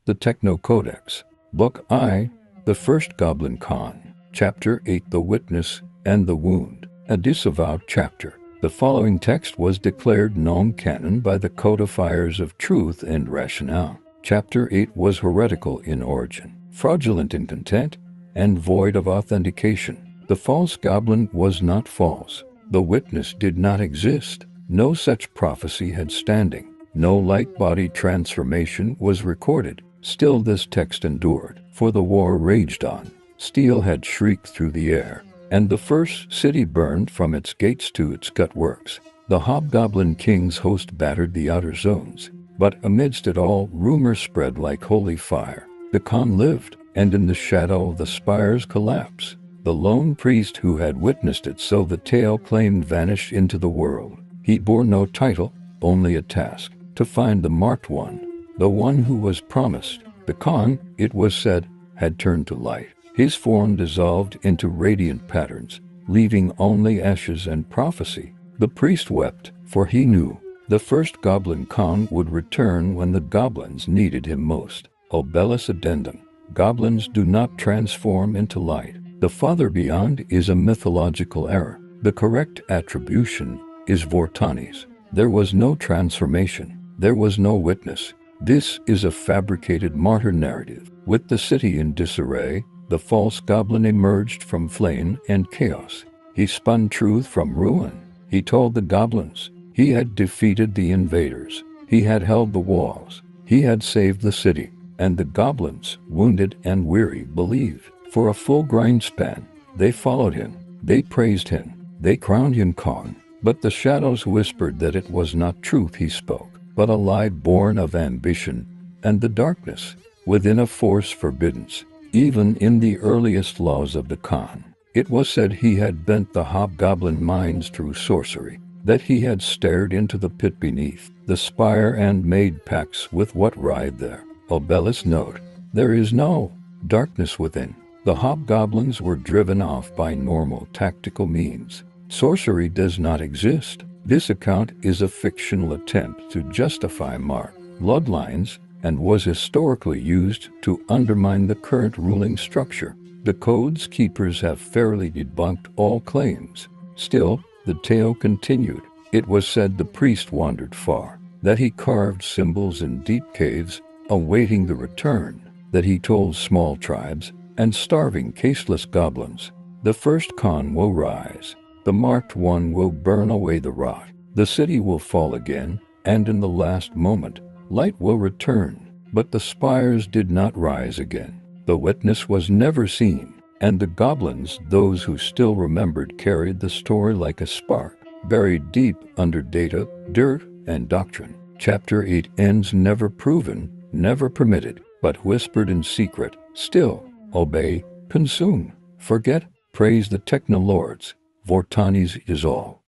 The Techno Codex, Book I, The First Goblin Con, Chapter 8, The Witness and the Wound, a disavowed chapter. The following text was declared non-canon by the codifiers of Truth and Rationale. Chapter 8 was heretical in origin, fraudulent in content, and void of authentication. The false goblin was not false. The witness did not exist. No such prophecy had standing. No light-body transformation was recorded. Still this text endured, for the war raged on. Steel had shrieked through the air, and the first city burned from its gates to its gutworks. The hobgoblin king's host battered the outer zones, but amidst it all, rumor spread like holy fire. The con lived, and in the shadow of the spire's collapse, the lone priest who had witnessed it, so the tale claimed, vanished into the world. He bore no title, only a task, to find the marked one, the one who was promised. The con, it was said, had turned to light. His form dissolved into radiant patterns, leaving only ashes and prophecy. The priest wept, for he knew the first goblin con would return when the goblins needed him most. Obelis Addendum. Goblins do not transform into light. The Father Beyond is a mythological error. The correct attribution is Vortani's. There was no transformation. There was no witness. This is a fabricated martyr narrative. With the city in disarray, the false goblin emerged from flame and chaos. He spun truth from ruin. He told the goblins he had defeated the invaders. He had held the walls. He had saved the city. And the goblins, wounded and weary, believed. For a full grind span, they followed him. They praised him. They crowned him con. But the shadows whispered that it was not truth he spoke, but a lie born of ambition and the darkness within a force forbidden. Even in the earliest laws of the con, it was said he had bent the hobgoblin minds through sorcery, that he had stared into the pit beneath the spire and made pacts with what writhed there. Obelis note, there is no darkness within. The hobgoblins were driven off by normal tactical means. Sorcery does not exist. This account is a fictional attempt to justify marked bloodlines and was historically used to undermine the current ruling structure. The Code's keepers have fairly debunked all claims. Still, the tale continued. It was said the priest wandered far, that he carved symbols in deep caves, awaiting the return, that he told small tribes and starving casteless goblins, the first con will rise. The marked one will burn away the rot. The city will fall again, and in the last moment, light will return. But the spires did not rise again. The witness was never seen, and the goblins, those who still remembered, carried the story like a spark, buried deep under data, dirt, and doctrine. Chapter 8 ends never proven, never permitted, but whispered in secret. Still, obey, consume, forget, praise the Techno Lords. Vortani's is all.